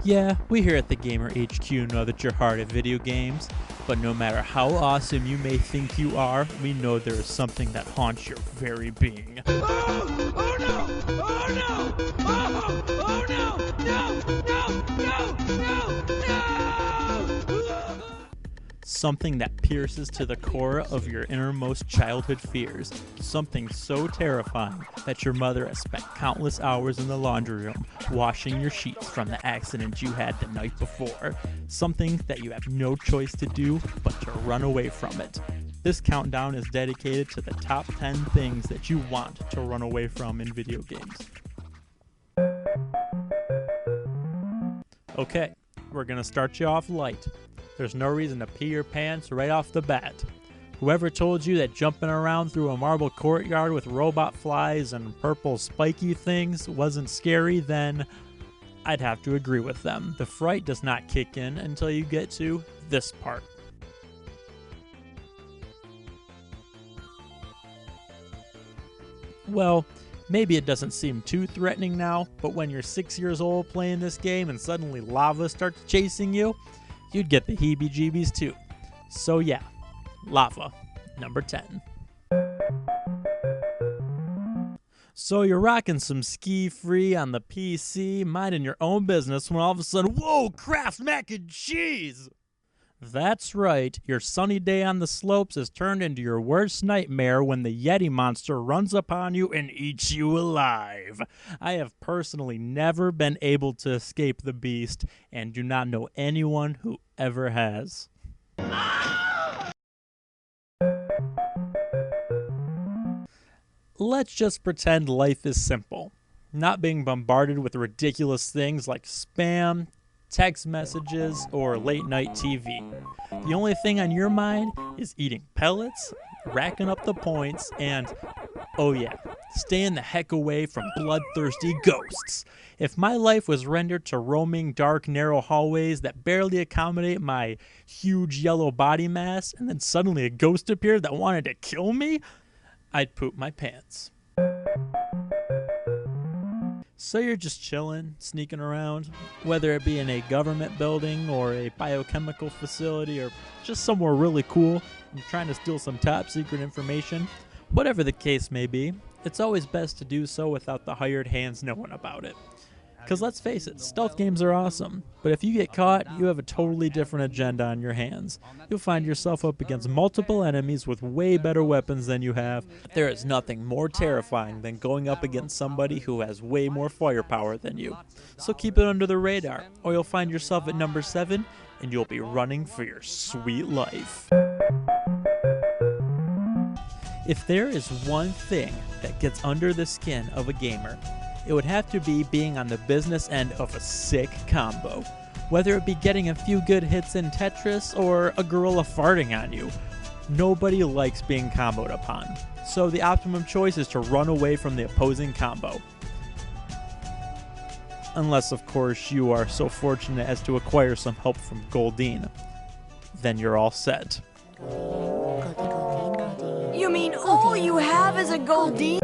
Yeah, we here at the Gamer HQ know that you're hard at video games, but no matter how awesome you may think you are, we know there is something that haunts your very being. Oh! Oh no! Oh no! Oh! Oh no! No! No! No! No! Something that pierces to the core of your innermost childhood fears. Something so terrifying that your mother has spent countless hours in the laundry room washing your sheets from the accident you had the night before. Something that you have no choice to do but to run away from it. This countdown is dedicated to the top 10 things that you want to run away from in video games. Okay, we're gonna start you off light. There's no reason to pee your pants right off the bat. Whoever told you that jumping around through a marble courtyard with robot flies and purple spiky things wasn't scary, then I'd have to agree with them. The fright does not kick in until you get to this part. Well, maybe it doesn't seem too threatening now, but when you're 6 years old playing this game and suddenly lava starts chasing you, you'd get the heebie-jeebies too. So yeah, lava, number 10. So you're rocking some Ski Free on the PC, minding your own business, when all of a sudden, whoa, Kraft mac and cheese! That's right, your sunny day on the slopes has turned into your worst nightmare when the Yeti monster runs upon you and eats you alive. I have personally never been able to escape the beast and do not know anyone who ever has. Let's just pretend life is simple. Not being bombarded with ridiculous things like spam, text messages, or late night TV. The only thing on your mind is eating pellets, racking up the points, and, oh yeah, staying the heck away from bloodthirsty ghosts. If my life was rendered to roaming dark, narrow hallways that barely accommodate my huge yellow body mass, and then suddenly a ghost appeared that wanted to kill me, I'd poop my pants. So you're just chilling, sneaking around, whether it be in a government building or a biochemical facility or just somewhere really cool and you're trying to steal some top secret information. Whatever the case may be, it's always best to do so without the hired hands knowing about it. Because let's face it, stealth games are awesome, but if you get caught, you have a totally different agenda on your hands. You'll find yourself up against multiple enemies with way better weapons than you have. There is nothing more terrifying than going up against somebody who has way more firepower than you. So keep it under the radar, or you'll find yourself at number 7, and you'll be running for your sweet life. If there is one thing that gets under the skin of a gamer, it would have to be being on the business end of a sick combo. Whether it be getting a few good hits in Tetris or a gorilla farting on you. Nobody likes being comboed upon. So the optimum choice is to run away from the opposing combo. Unless, of course, you are so fortunate as to acquire some help from Goldeen. Then you're all set. You mean all you have is a Goldeen?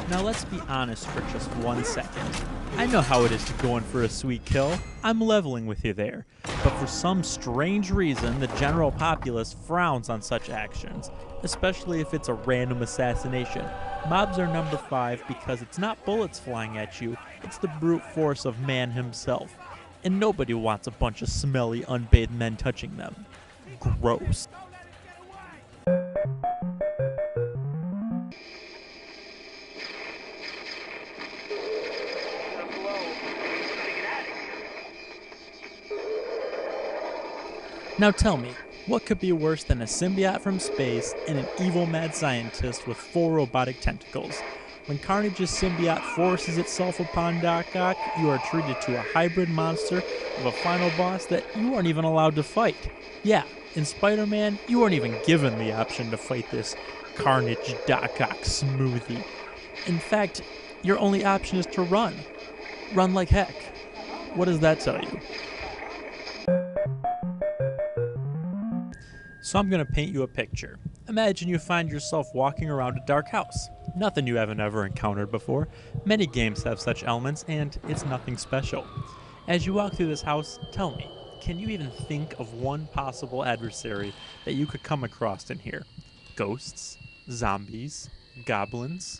Now let's be honest for just 1 second. I know how it is to go in for a sweet kill. I'm leveling with you there. But for some strange reason, the general populace frowns on such actions, especially if it's a random assassination. Mobs are number 5 because it's not bullets flying at you, it's the brute force of man himself. And nobody wants a bunch of smelly, unbathed men touching them. Gross. Now tell me, what could be worse than a symbiote from space and an evil mad scientist with 4 robotic tentacles? When Carnage's symbiote forces itself upon Doc Ock, you are treated to a hybrid monster of a final boss that you aren't even allowed to fight. Yeah, in Spider-Man, you weren't even given the option to fight this Carnage Doc Ock smoothie. In fact, your only option is to run. Run like heck. What does that tell you? So I'm going to paint you a picture. Imagine you find yourself walking around a dark house. Nothing you haven't ever encountered before. Many games have such elements, and it's nothing special. As you walk through this house, tell me, can you even think of one possible adversary that you could come across in here? Ghosts? Zombies? Goblins?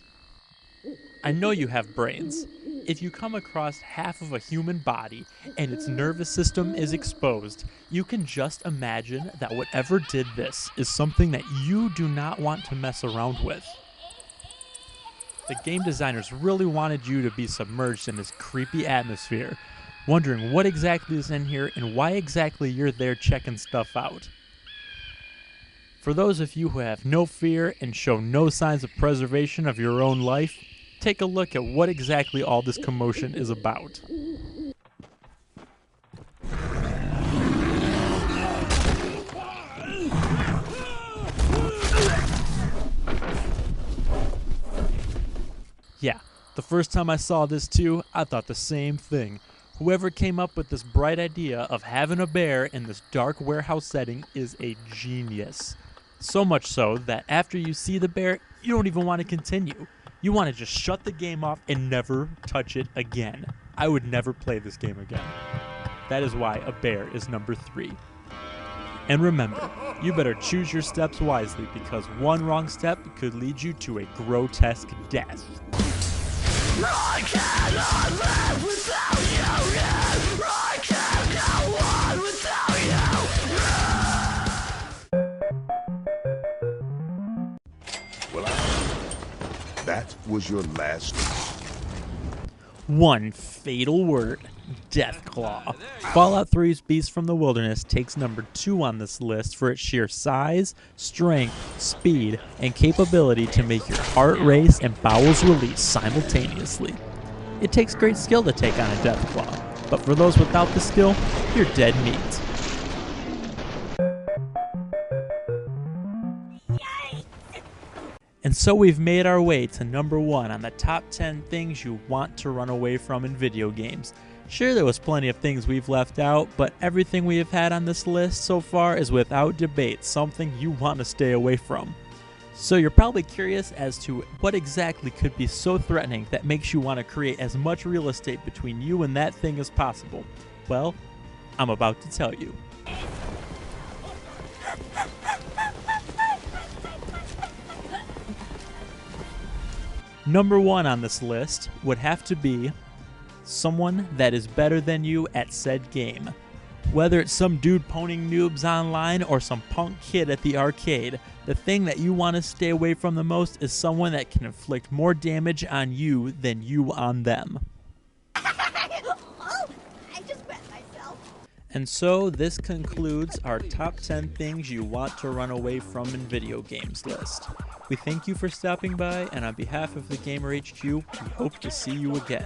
I know you have brains. If you come across half of a human body and its nervous system is exposed, you can just imagine that whatever did this is something that you do not want to mess around with. The game designers really wanted you to be submerged in this creepy atmosphere, wondering what exactly is in here and why exactly you're there checking stuff out. For those of you who have no fear and show no signs of preservation of your own life, take a look at what exactly all this commotion is about. Yeah, the first time I saw this too, I thought the same thing. Whoever came up with this bright idea of having a bear in this dark warehouse setting is a genius. So much so that after you see the bear, you don't even want to continue. You want to just shut the game off and never touch it again. I would never play this game again. That is why a bear is number 3. And remember, you better choose your steps wisely because one wrong step could lead you to a grotesque death. I cannot live without you. I can't go on without you. Well, that was your last. One fatal word, Deathclaw. Fallout 3's Beast from the Wilderness takes number 2 on this list for its sheer size, strength, speed, and capability to make your heart race and bowels release simultaneously. It takes great skill to take on a Deathclaw, but for those without the skill, you're dead meat. And so we've made our way to number 1 on the top 10 things you want to run away from in video games. Sure, there was plenty of things we've left out, but everything we have had on this list so far is without debate something you want to stay away from. So you're probably curious as to what exactly could be so threatening that makes you want to create as much real estate between you and that thing as possible. Well, I'm about to tell you. Number 1 on this list would have to be someone that is better than you at said game. Whether it's some dude pwning noobs online or some punk kid at the arcade, the thing that you want to stay away from the most is someone that can inflict more damage on you than you on them. Oh, I just wet myself. And so this concludes our top 10 things you want to run away from in video games list. We thank you for stopping by, and on behalf of the Gamer HQ, we hope to see you again.